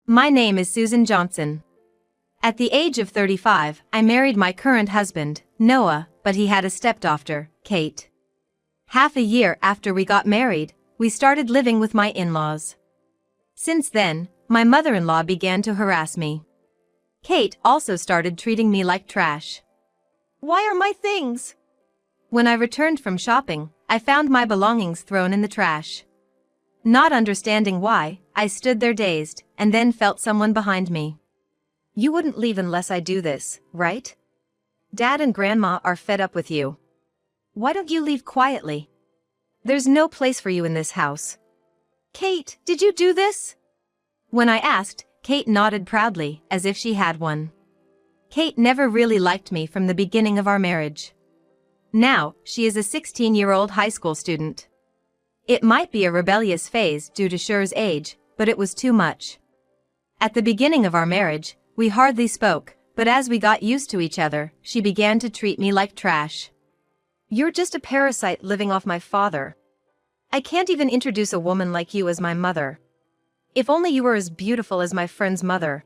My name is Susan Johnson. At the age of 35, I married my current husband, Noah, but he had a stepdaughter, Kate. Half a year after we got married, we started living with my in-laws. Since then, my mother-in-law began to harass me. Kate also started treating me like trash. Why are my things? When I returned from shopping, I found my belongings thrown in the trash. Not understanding why, I stood there dazed, and then felt someone behind me. You wouldn't leave unless I do this, right? Dad and Grandma are fed up with you. Why don't you leave quietly? There's no place for you in this house. Kate, did you do this? When I asked, Kate nodded proudly, as if she had one. Kate never really liked me from the beginning of our marriage. Now, she is a 16-year-old high school student. It might be a rebellious phase due to Sher's age, but it was too much. At the beginning of our marriage, we hardly spoke, but as we got used to each other, she began to treat me like trash. You're just a parasite living off my father. I can't even introduce a woman like you as my mother. If only you were as beautiful as my friend's mother.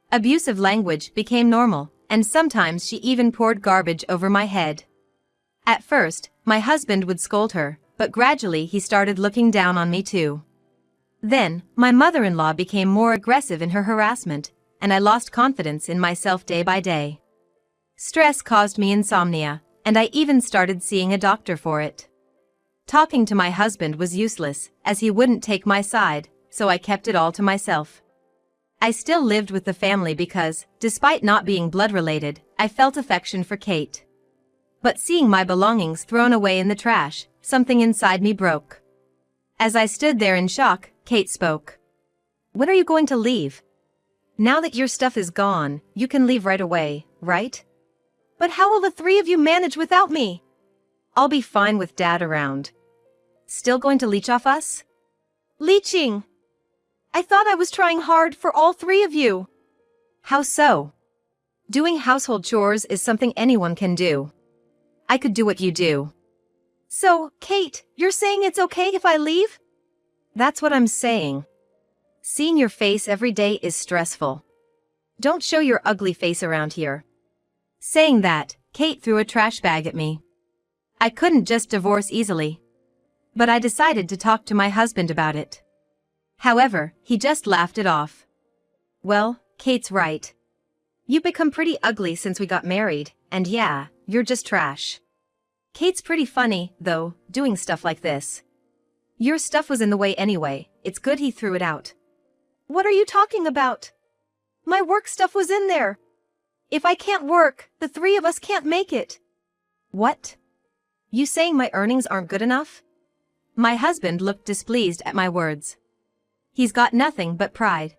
Abusive language became normal, and sometimes she even poured garbage over my head. At first, my husband would scold her, but gradually he started looking down on me too. Then, my mother-in-law became more aggressive in her harassment, and I lost confidence in myself day by day. Stress caused me insomnia, and I even started seeing a doctor for it. Talking to my husband was useless, as he wouldn't take my side, so I kept it all to myself. I still lived with the family because, despite not being blood-related, I felt affection for Kate. But seeing my belongings thrown away in the trash, something inside me broke. As I stood there in shock, Kate spoke. When are you going to leave? Now that your stuff is gone, you can leave right away, right? But how will the three of you manage without me? I'll be fine with Dad around. Still going to leech off us? Leeching? I thought I was trying hard for all three of you. How so? Doing household chores is something anyone can do. I could do what you do. So, Kate, you're saying it's okay if I leave? That's what I'm saying. Seeing your face every day is stressful. Don't show your ugly face around here. Saying that, Kate threw a trash bag at me. I couldn't just divorce easily. But I decided to talk to my husband about it. However, he just laughed it off. Well, Kate's right. You've become pretty ugly since we got married, and yeah, you're just trash. Kate's pretty funny, though, doing stuff like this. Your stuff was in the way anyway, it's good he threw it out. What are you talking about? My work stuff was in there. If I can't work, the three of us can't make it. What? You saying my earnings aren't good enough? My husband looked displeased at my words. He's got nothing but pride.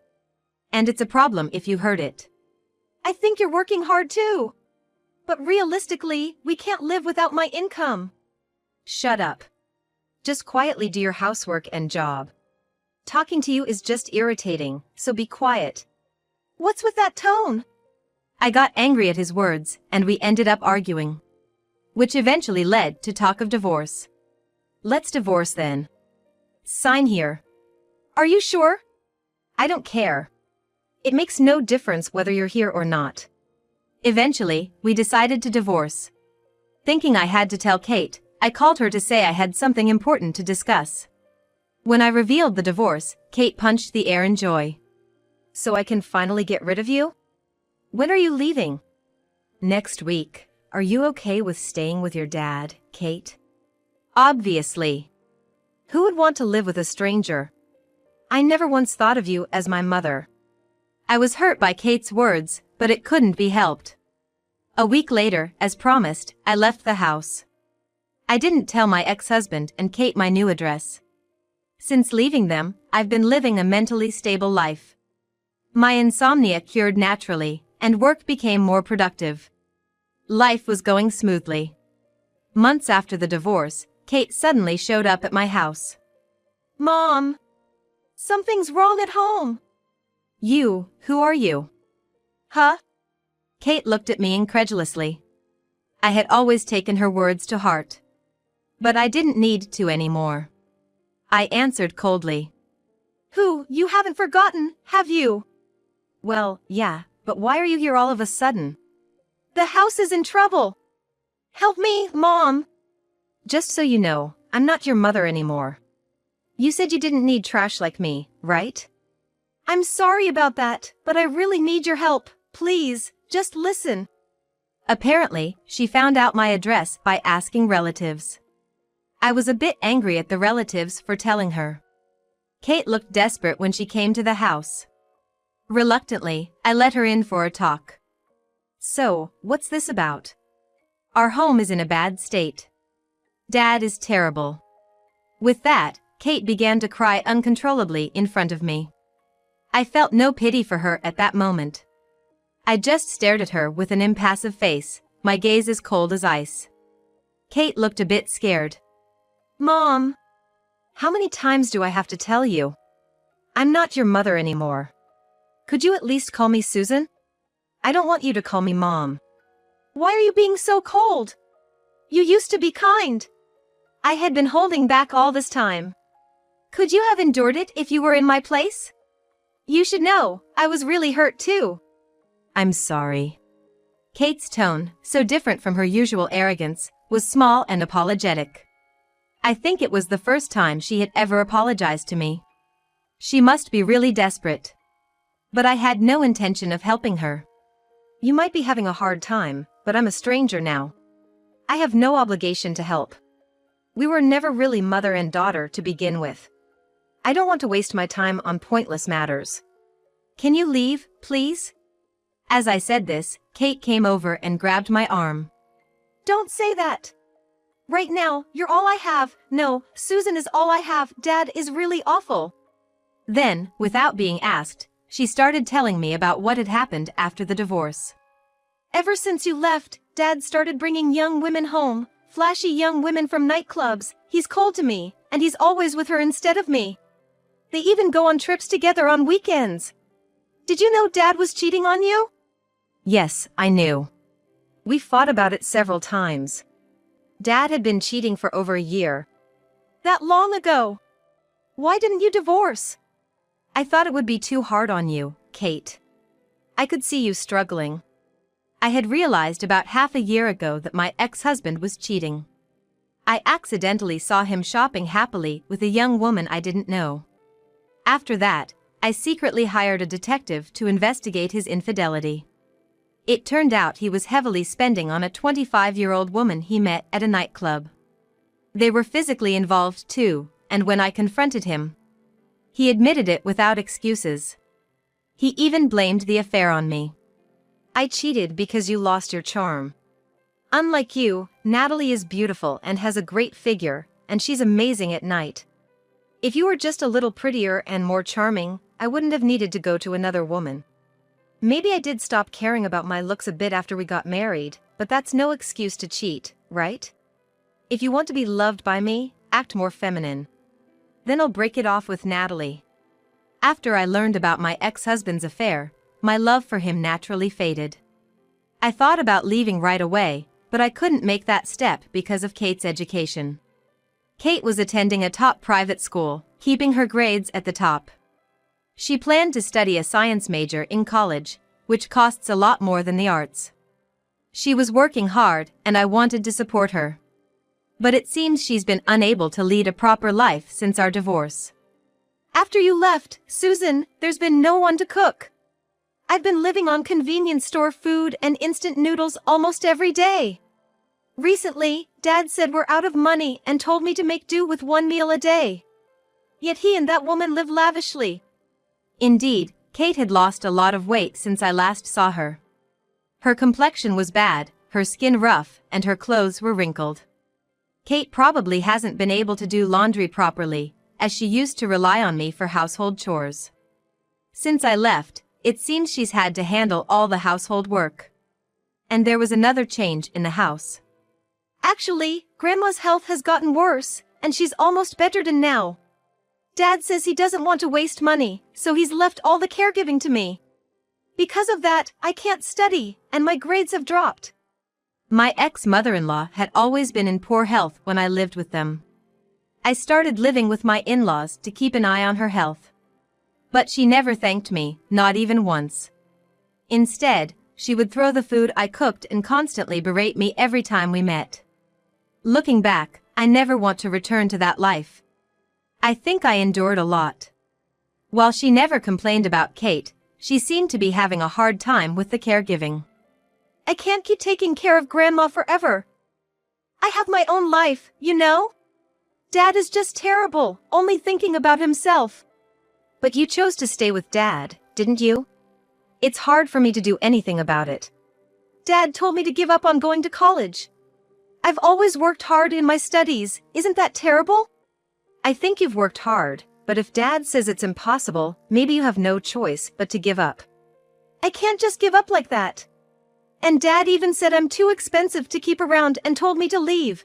And it's a problem if you hurt it. I think you're working hard too. But realistically, we can't live without my income. Shut up. Just quietly do your housework and job. Talking to you is just irritating, so be quiet. What's with that tone? I got angry at his words, and we ended up arguing. Which eventually led to talk of divorce. Let's divorce then. Sign here. Are you sure? I don't care. It makes no difference whether you're here or not. Eventually, we decided to divorce. Thinking I had to tell Kate, I called her to say I had something important to discuss. When I revealed the divorce, Kate punched the air in joy. So I can finally get rid of you? When are you leaving? Next week. Are you okay with staying with your dad, Kate? Obviously. Who would want to live with a stranger? I never once thought of you as my mother. I was hurt by Kate's words, but it couldn't be helped. A week later, as promised, I left the house. I didn't tell my ex-husband and Kate my new address. Since leaving them, I've been living a mentally stable life. My insomnia cured naturally, and work became more productive. Life was going smoothly. Months after the divorce, Kate suddenly showed up at my house. Mom! Something's wrong at home. Who are you? Huh? Kate looked at me incredulously. I had always taken her words to heart. But I didn't need to anymore. I answered coldly. Who, you haven't forgotten, have you? Well, yeah, but why are you here all of a sudden? The house is in trouble. Help me, Mom. Just so you know, I'm not your mother anymore. You said you didn't need trash like me, right? I'm sorry about that, but I really need your help. Please, just listen. Apparently, she found out my address by asking relatives. I was a bit angry at the relatives for telling her. Kate looked desperate when she came to the house. Reluctantly, I let her in for a talk. So, what's this about? Our home is in a bad state. Dad is terrible. With that, Kate began to cry uncontrollably in front of me. I felt no pity for her at that moment. I just stared at her with an impassive face, my gaze as cold as ice. Kate looked a bit scared. Mom. How many times do I have to tell you? I'm not your mother anymore. Could you at least call me Susan? I don't want you to call me Mom. Why are you being so cold? You used to be kind. I had been holding back all this time. Could you have endured it if you were in my place? You should know, I was really hurt too. I'm sorry. Kate's tone, so different from her usual arrogance, was small and apologetic. I think it was the first time she had ever apologized to me. She must be really desperate. But I had no intention of helping her. You might be having a hard time, but I'm a stranger now. I have no obligation to help. We were never really mother and daughter to begin with. I don't want to waste my time on pointless matters. Can you leave, please? As I said this, Kate came over and grabbed my arm. Don't say that. Right now, you're all I have. No, Susan is all I have. Dad is really awful. Then, without being asked, she started telling me about what had happened after the divorce. Ever since you left, Dad started bringing young women home, flashy young women from nightclubs. He's cold to me, and he's always with her instead of me. They even go on trips together on weekends. Did you know Dad was cheating on you? Yes, I knew. We fought about it several times. Dad had been cheating for over a year. That long ago. Why didn't you divorce? I thought it would be too hard on you, Kate. I could see you struggling. I had realized about half a year ago that my ex-husband was cheating. I accidentally saw him shopping happily with a young woman I didn't know. After that, I secretly hired a detective to investigate his infidelity. It turned out he was heavily spending on a 25-year-old woman he met at a nightclub. They were physically involved too, and when I confronted him, he admitted it without excuses. He even blamed the affair on me. I cheated because you lost your charm. Unlike you, Natalie is beautiful and has a great figure, and she's amazing at night. If you were just a little prettier and more charming, I wouldn't have needed to go to another woman. Maybe I did stop caring about my looks a bit after we got married, but that's no excuse to cheat, right? If you want to be loved by me, act more feminine. Then I'll break it off with Natalie. After I learned about my ex-husband's affair, my love for him naturally faded. I thought about leaving right away, but I couldn't make that step because of Kate's education. Kate was attending a top private school, keeping her grades at the top. She planned to study a science major in college, which costs a lot more than the arts. She was working hard, and I wanted to support her. But it seems she's been unable to lead a proper life since our divorce. After you left, Susan, there's been no one to cook. I've been living on convenience store food and instant noodles almost every day. Recently, Dad said we're out of money and told me to make do with one meal a day. Yet he and that woman live lavishly. Indeed, Kate had lost a lot of weight since I last saw her. Her complexion was bad, her skin rough, and her clothes were wrinkled. Kate probably hasn't been able to do laundry properly, as she used to rely on me for household chores. Since I left, it seems she's had to handle all the household work. And there was another change in the house. Actually, Grandma's health has gotten worse, and she's almost bedridden now. Dad says he doesn't want to waste money, so he's left all the caregiving to me. Because of that, I can't study, and my grades have dropped. My ex-mother-in-law had always been in poor health when I lived with them. I started living with my in-laws to keep an eye on her health. But she never thanked me, not even once. Instead, she would throw the food I cooked and constantly berate me every time we met. Looking back, I never want to return to that life. I think I endured a lot. While she never complained about Kate, she seemed to be having a hard time with the caregiving. I can't keep taking care of Grandma forever. I have my own life, you know? Dad is just terrible, only thinking about himself. But you chose to stay with Dad, didn't you? It's hard for me to do anything about it. Dad told me to give up on going to college. I've always worked hard in my studies, isn't that terrible? I think you've worked hard, but if Dad says it's impossible, maybe you have no choice but to give up. I can't just give up like that. And Dad even said I'm too expensive to keep around and told me to leave.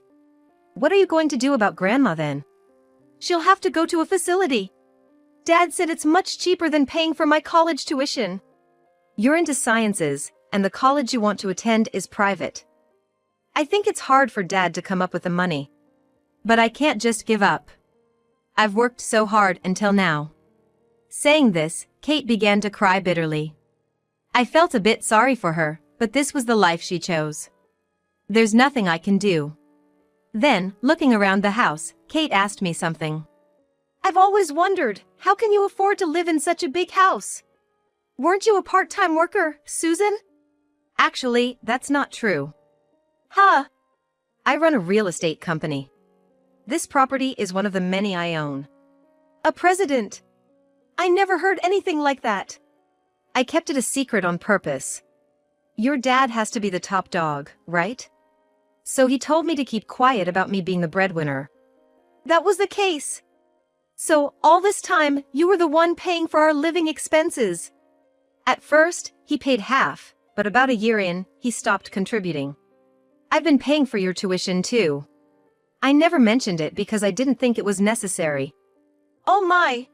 What are you going to do about Grandma then? She'll have to go to a facility. Dad said it's much cheaper than paying for my college tuition. You're into sciences, and the college you want to attend is private. I think it's hard for Dad to come up with the money. But I can't just give up. I've worked so hard until now. Saying this, Kate began to cry bitterly. I felt a bit sorry for her, but this was the life she chose. There's nothing I can do. Then, looking around the house, Kate asked me something. I've always wondered, how can you afford to live in such a big house? Weren't you a part-time worker, Susan? Actually, that's not true. Huh? I run a real estate company. This property is one of the many I own. A president? I never heard anything like that. I kept it a secret on purpose. Your dad has to be the top dog, right? So he told me to keep quiet about me being the breadwinner. That was the case. So, all this time, you were the one paying for our living expenses. At first, he paid half, but about a year in, he stopped contributing. I've been paying for your tuition too. I never mentioned it because I didn't think it was necessary. Oh my!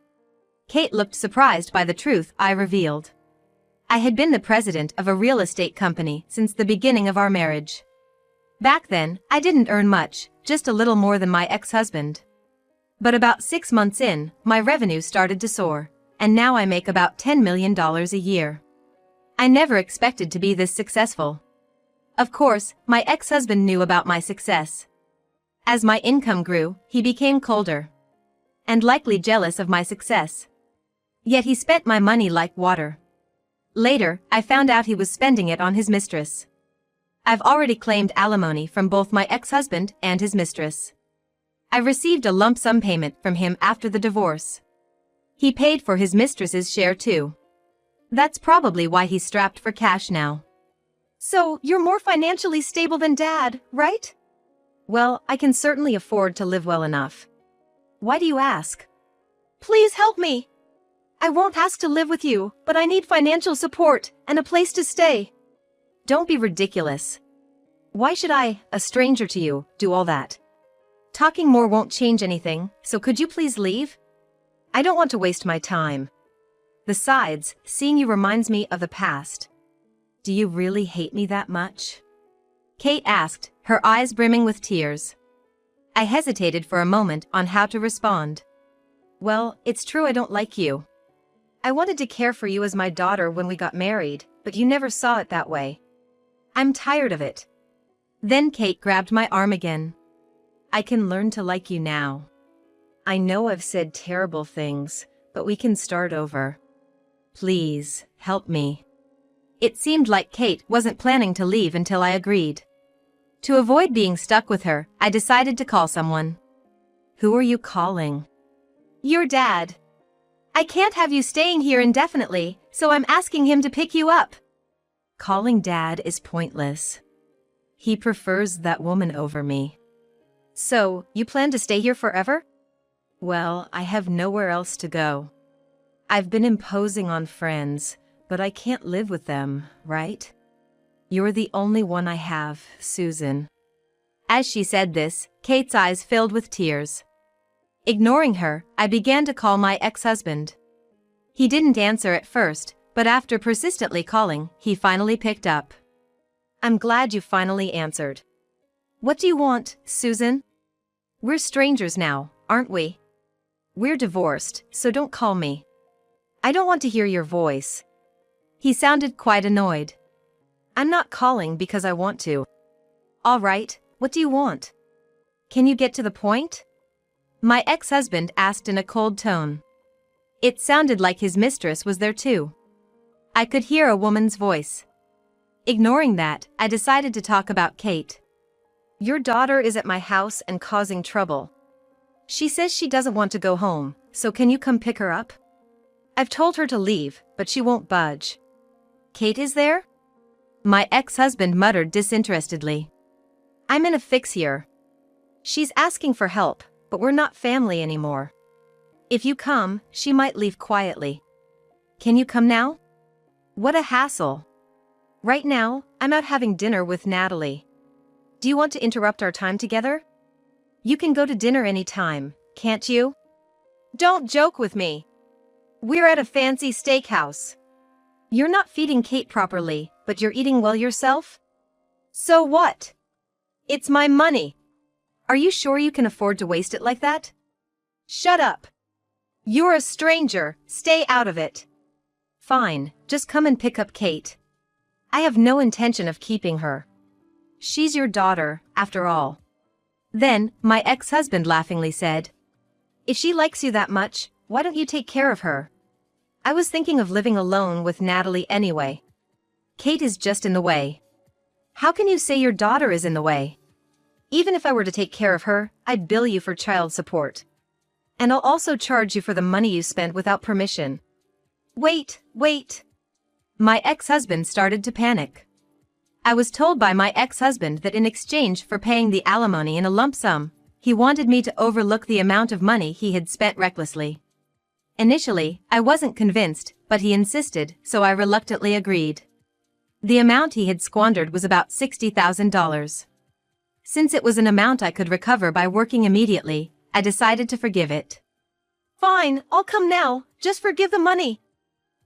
Kate looked surprised by the truth I revealed. I had been the president of a real estate company since the beginning of our marriage. Back then, I didn't earn much, just a little more than my ex-husband. But about 6 months in, my revenue started to soar, and now I make about $10 million a year. I never expected to be this successful. Of course, my ex-husband knew about my success. As my income grew, he became colder. And likely jealous of my success. Yet he spent my money like water. Later, I found out he was spending it on his mistress. I've already claimed alimony from both my ex-husband and his mistress. I received a lump sum payment from him after the divorce. He paid for his mistress's share too. That's probably why he's strapped for cash now. So, you're more financially stable than Dad, right? Well, I can certainly afford to live well enough. Why do you ask? Please help me. I won't ask to live with you, but I need financial support and a place to stay. Don't be ridiculous. Why should I, a stranger to you, do all that? Talking more won't change anything, so could you please leave? I don't want to waste my time. Besides, seeing you reminds me of the past. Do you really hate me that much? Kate asked, her eyes brimming with tears. I hesitated for a moment on how to respond. Well, it's true I don't like you. I wanted to care for you as my daughter when we got married, but you never saw it that way. I'm tired of it. Then Kate grabbed my arm again. I can learn to like you now. I know I've said terrible things, but we can start over. Please, help me. It seemed like Kate wasn't planning to leave until I agreed. To avoid being stuck with her, I decided to call someone. Who are you calling? Your dad. I can't have you staying here indefinitely, so I'm asking him to pick you up. Calling Dad is pointless. He prefers that woman over me. So, you plan to stay here forever? Well, I have nowhere else to go. I've been imposing on friends, but I can't live with them, right? You're the only one I have, Susan. As she said this, Kate's eyes filled with tears. Ignoring her, I began to call my ex-husband. He didn't answer at first, but after persistently calling, he finally picked up. I'm glad you finally answered. What do you want, Susan? We're strangers now, aren't we? We're divorced, so don't call me. I don't want to hear your voice. He sounded quite annoyed. I'm not calling because I want to. All right, what do you want? Can you get to the point? My ex-husband asked in a cold tone. It sounded like his mistress was there too. I could hear a woman's voice. Ignoring that, I decided to talk about Kate. Your daughter is at my house and causing trouble. She says she doesn't want to go home, so can you come pick her up? I've told her to leave, but she won't budge. Kate is there? My ex-husband muttered disinterestedly. I'm in a fix here. She's asking for help, but we're not family anymore. If you come, she might leave quietly. Can you come now? What a hassle. Right now, I'm out having dinner with Natalie. Do you want to interrupt our time together? You can go to dinner anytime, can't you? Don't joke with me. We're at a fancy steakhouse. You're not feeding Kate properly, but you're eating well yourself? So what? It's my money. Are you sure you can afford to waste it like that? Shut up. You're a stranger, stay out of it. Fine, just come and pick up Kate. I have no intention of keeping her. She's your daughter, after all. Then, my ex-husband laughingly said, if she likes you that much, why don't you take care of her? I was thinking of living alone with Natalie anyway. Kate is just in the way. How can you say your daughter is in the way? Even if I were to take care of her, I'd bill you for child support. And I'll also charge you for the money you spent without permission. Wait. My ex-husband started to panic. I was told by my ex-husband that in exchange for paying the alimony in a lump sum, he wanted me to overlook the amount of money he had spent recklessly. Initially, I wasn't convinced, but he insisted, so I reluctantly agreed. The amount he had squandered was about $60,000. Since it was an amount I could recover by working immediately, I decided to forgive it. Fine, I'll come now, just forgive the money.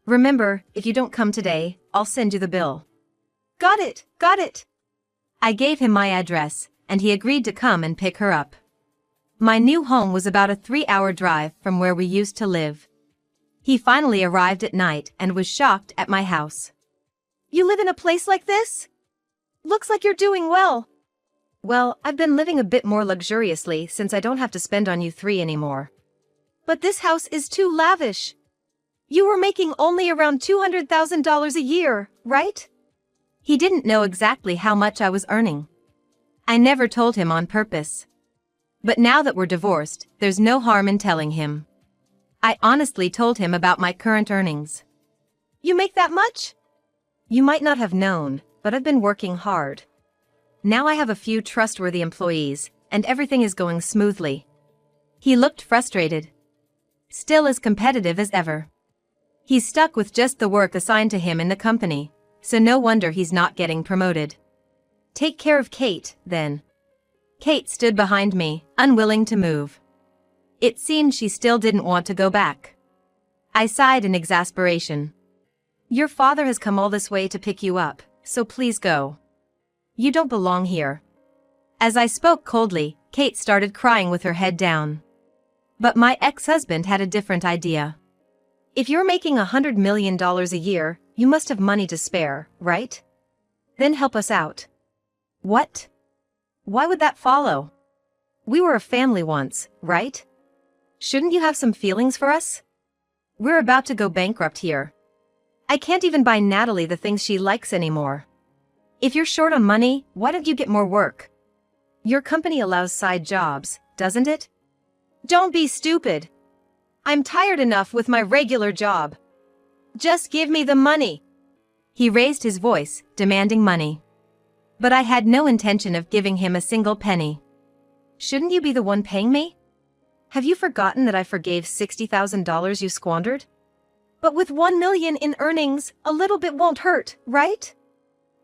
Remember, if you don't come today, I'll send you the bill. Got it. I gave him my address, and he agreed to come and pick her up. My new home was about a 3-hour drive from where we used to live. He finally arrived at night and was shocked at my house. You live in a place like this? Looks like you're doing well. Well, I've been living a bit more luxuriously since I don't have to spend on you three anymore. But this house is too lavish. You were making only around $200,000 a year, right? He didn't know exactly how much I was earning. I never told him on purpose. But now that we're divorced, there's no harm in telling him. I honestly told him about my current earnings. You make that much? You might not have known, but I've been working hard. Now I have a few trustworthy employees, and everything is going smoothly. He looked frustrated. Still as competitive as ever. He's stuck with just the work assigned to him in the company, so no wonder he's not getting promoted. Take care of Kate, then. Kate stood behind me, unwilling to move. It seemed she still didn't want to go back. I sighed in exasperation. Your father has come all this way to pick you up, so please go. You don't belong here. As I spoke coldly, Kate started crying with her head down. But my ex-husband had a different idea. If you're making $100 million a year, you must have money to spare, right? Then help us out. What? Why would that follow? We were a family once, right? Shouldn't you have some feelings for us? We're about to go bankrupt here. I can't even buy Natalie the things she likes anymore. If you're short on money, why don't you get more work? Your company allows side jobs, doesn't it? Don't be stupid. I'm tired enough with my regular job. Just give me the money. He raised his voice, demanding money. But I had no intention of giving him a single penny. Shouldn't you be the one paying me? Have you forgotten that I forgave $60,000 you squandered? But with $1 million in earnings, a little bit won't hurt, right?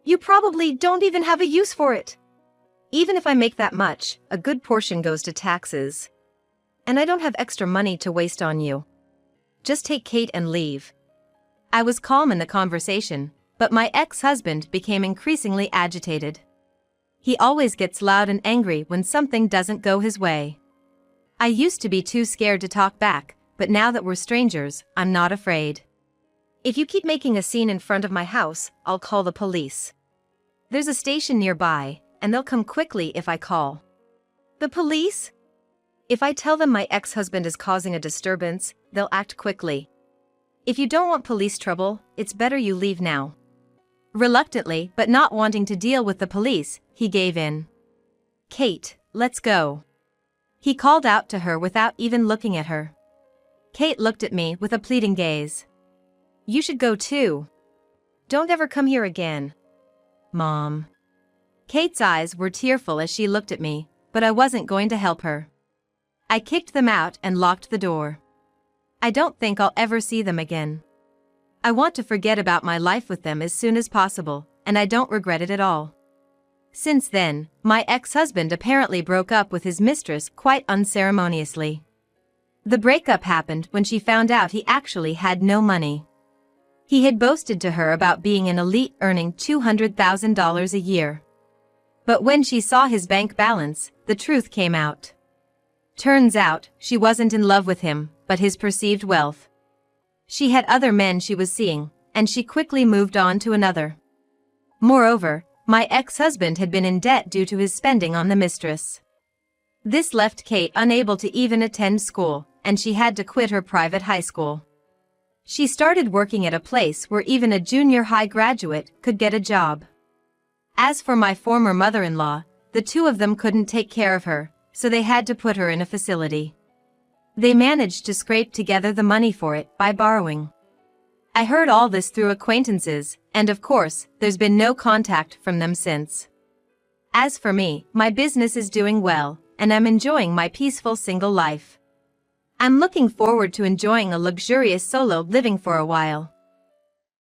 You probably don't even have a use for it. Even if I make that much, a good portion goes to taxes. And I don't have extra money to waste on you. Just take Kate and leave. I was calm in the conversation, but my ex-husband became increasingly agitated. He always gets loud and angry when something doesn't go his way. I used to be too scared to talk back, but now that we're strangers, I'm not afraid. If you keep making a scene in front of my house, I'll call the police. There's a station nearby, and they'll come quickly if I call. The police? If I tell them my ex-husband is causing a disturbance, they'll act quickly. If you don't want police trouble, it's better you leave now. Reluctantly, but not wanting to deal with the police, he gave in. Kate, let's go. He called out to her without even looking at her. Kate looked at me with a pleading gaze. You should go too. Don't ever come here again. Mom. Kate's eyes were tearful as she looked at me, but I wasn't going to help her. I kicked them out and locked the door. I don't think I'll ever see them again. I want to forget about my life with them as soon as possible, and I don't regret it at all. Since then, my ex-husband apparently broke up with his mistress quite unceremoniously. The breakup happened when she found out he actually had no money. He had boasted to her about being an elite earning $200,000 a year. But when she saw his bank balance, the truth came out. Turns out, she wasn't in love with him, but his perceived wealth. She had other men she was seeing, and she quickly moved on to another. Moreover, my ex-husband had been in debt due to his spending on the mistress. This left Kate unable to even attend school, and she had to quit her private high school. She started working at a place where even a junior high graduate could get a job. As for my former mother-in-law, the two of them couldn't take care of her, so they had to put her in a facility. They managed to scrape together the money for it by borrowing. I heard all this through acquaintances, and of course, there's been no contact from them since. As for me, my business is doing well, and I'm enjoying my peaceful single life. I'm looking forward to enjoying a luxurious solo living for a while.